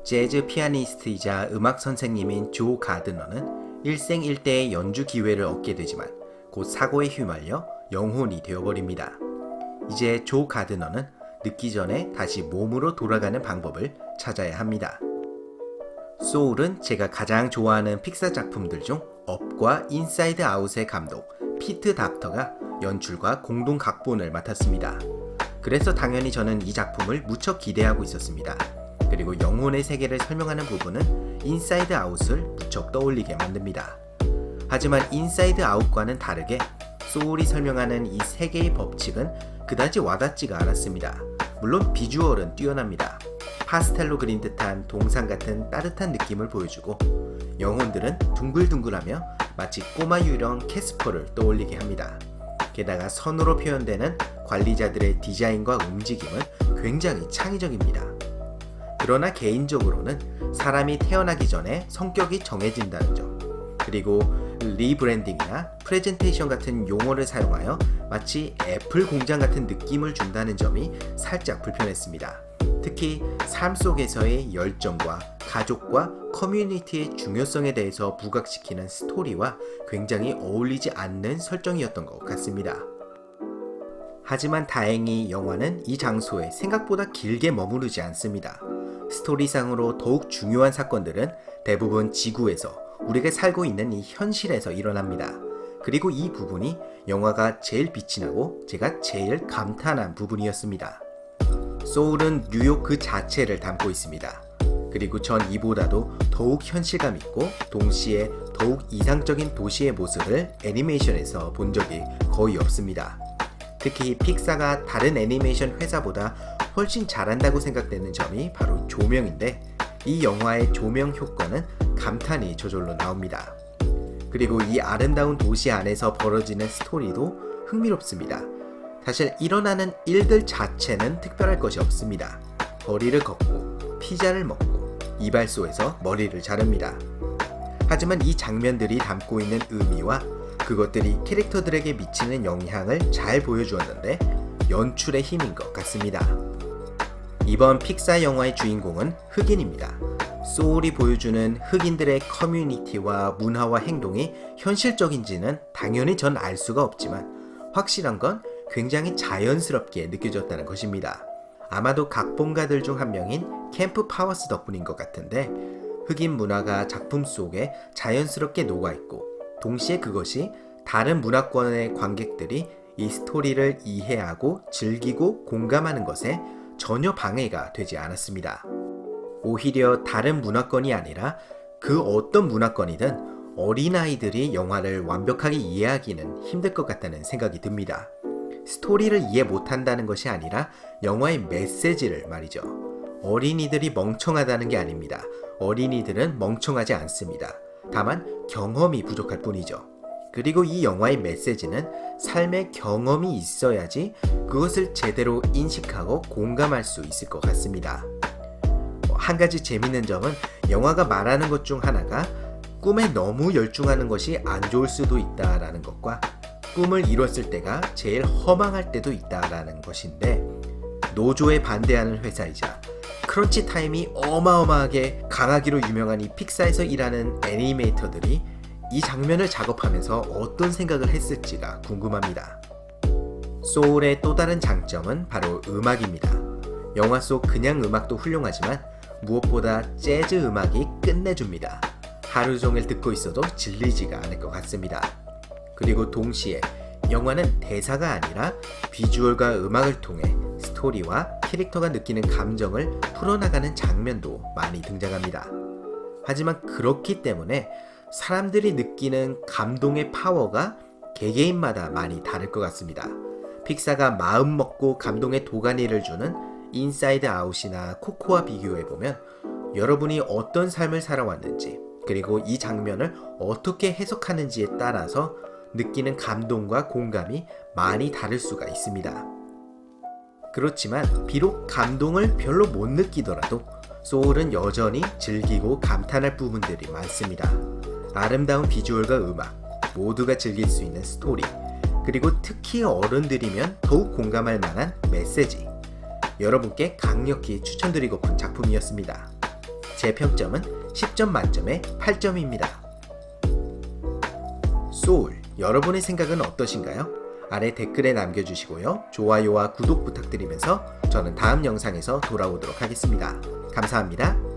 재즈 피아니스트이자 음악 선생님인 조 가드너는 일생일대의 연주 기회를 얻게 되지만 곧 사고에 휘말려 영혼이 되어버립니다. 이제 조 가드너는 늦기 전에 다시 몸으로 돌아가는 방법을 찾아야 합니다. 소울은 제가 가장 좋아하는 픽사 작품들 중 업과 인사이드 아웃의 감독 피트 닥터가 연출과 공동 각본을 맡았습니다. 그래서 당연히 저는 이 작품을 무척 기대하고 있었습니다. 그리고 영혼의 세계를 설명하는 부분은 인사이드 아웃을 무척 떠올리게 만듭니다. 하지만 인사이드 아웃과는 다르게 소울이 설명하는 이 세계의 법칙은 그다지 와닿지가 않았습니다. 물론 비주얼은 뛰어납니다. 파스텔로 그린 듯한 동상 같은 따뜻한 느낌을 보여주고 영혼들은 둥글둥글하며 마치 꼬마 유령 캐스퍼를 떠올리게 합니다. 게다가 선으로 표현되는 관리자들의 디자인과 움직임은 굉장히 창의적입니다. 그러나 개인적으로는 사람이 태어나기 전에 성격이 정해진다는 점, 그리고 리브랜딩이나 프레젠테이션 같은 용어를 사용하여 마치 애플 공장 같은 느낌을 준다는 점이 살짝 불편했습니다. 특히 삶 속에서의 열정과 가족과 커뮤니티의 중요성에 대해서 부각시키는 스토리와 굉장히 어울리지 않는 설정이었던 것 같습니다. 하지만 다행히 영화는 이 장소에 생각보다 길게 머무르지 않습니다. 스토리상으로 더욱 중요한 사건들은 대부분 지구에서 우리가 살고 있는 이 현실에서 일어납니다. 그리고 이 부분이 영화가 제일 빛이 나고 제가 제일 감탄한 부분이었습니다. 소울은 뉴욕 그 자체를 담고 있습니다. 그리고 전 이보다도 더욱 현실감 있고 동시에 더욱 이상적인 도시의 모습을 애니메이션에서 본 적이 거의 없습니다. 특히 픽사가 다른 애니메이션 회사보다 훨씬 잘한다고 생각되는 점이 바로 조명인데 이 영화의 조명 효과는 감탄이 저절로 나옵니다. 그리고 이 아름다운 도시 안에서 벌어지는 스토리도 흥미롭습니다. 사실 일어나는 일들 자체는 특별할 것이 없습니다. 거리를 걷고 피자를 먹고 이발소에서 머리를 자릅니다. 하지만 이 장면들이 담고 있는 의미와 그것들이 캐릭터들에게 미치는 영향을 잘 보여주었는데 연출의 힘인 것 같습니다. 이번 픽사 영화의 주인공은 흑인입니다. 소울이 보여주는 흑인들의 커뮤니티와 문화와 행동이 현실적인지는 당연히 전 알 수가 없지만 확실한 건 굉장히 자연스럽게 느껴졌다는 것입니다. 아마도 각본가들 중 한 명인 캠프 파워스 덕분인 것 같은데 흑인 문화가 작품 속에 자연스럽게 녹아있고 동시에 그것이 다른 문화권의 관객들이 이 스토리를 이해하고 즐기고 공감하는 것에 전혀 방해가 되지 않았습니다. 오히려 다른 문화권이 아니라 그 어떤 문화권이든 어린아이들이 영화를 완벽하게 이해하기는 힘들 것 같다는 생각이 듭니다. 스토리를 이해 못한다는 것이 아니라 영화의 메시지를 말이죠. 어린이들이 멍청하다는 게 아닙니다. 어린이들은 멍청하지 않습니다. 다만 경험이 부족할 뿐이죠. 그리고 이 영화의 메시지는 삶의 경험이 있어야지 그것을 제대로 인식하고 공감할 수 있을 것 같습니다. 한 가지 재밌는 점은 영화가 말하는 것 중 하나가 꿈에 너무 열중하는 것이 안 좋을 수도 있다라는 것과 꿈을 이뤘을 때가 제일 허망할 때도 있다라는 것인데 노조에 반대하는 회사이자 크런치 타임이 어마어마하게 강하기로 유명한 이 픽사에서 일하는 애니메이터들이 이 장면을 작업하면서 어떤 생각을 했을지가 궁금합니다. 소울의 또 다른 장점은 바로 음악입니다. 영화 속 그냥 음악도 훌륭하지만 무엇보다 재즈 음악이 끝내줍니다. 하루 종일 듣고 있어도 질리지가 않을 것 같습니다. 그리고 동시에 영화는 대사가 아니라 비주얼과 음악을 통해 스토리와 캐릭터가 느끼는 감정을 풀어나가는 장면도 많이 등장합니다. 하지만 그렇기 때문에 사람들이 느끼는 감동의 파워가 개개인마다 많이 다를 것 같습니다. 픽사가 마음먹고 감동의 도가니를 주는 인사이드 아웃이나 코코와 비교해보면 여러분이 어떤 삶을 살아왔는지 그리고 이 장면을 어떻게 해석하는지에 따라서 느끼는 감동과 공감이 많이 다를 수가 있습니다. 그렇지만 비록 감동을 별로 못 느끼더라도 소울은 여전히 즐기고 감탄할 부분들이 많습니다. 아름다운 비주얼과 음악, 모두가 즐길 수 있는 스토리, 그리고 특히 어른들이면 더욱 공감할 만한 메시지, 여러분께 강력히 추천드리고픈 작품이었습니다. 제 평점은 10점 만점에 8점입니다. 소울, 여러분의 생각은 어떠신가요? 아래 댓글에 남겨주시고요. 좋아요와 구독 부탁드리면서 저는 다음 영상에서 돌아오도록 하겠습니다. 감사합니다.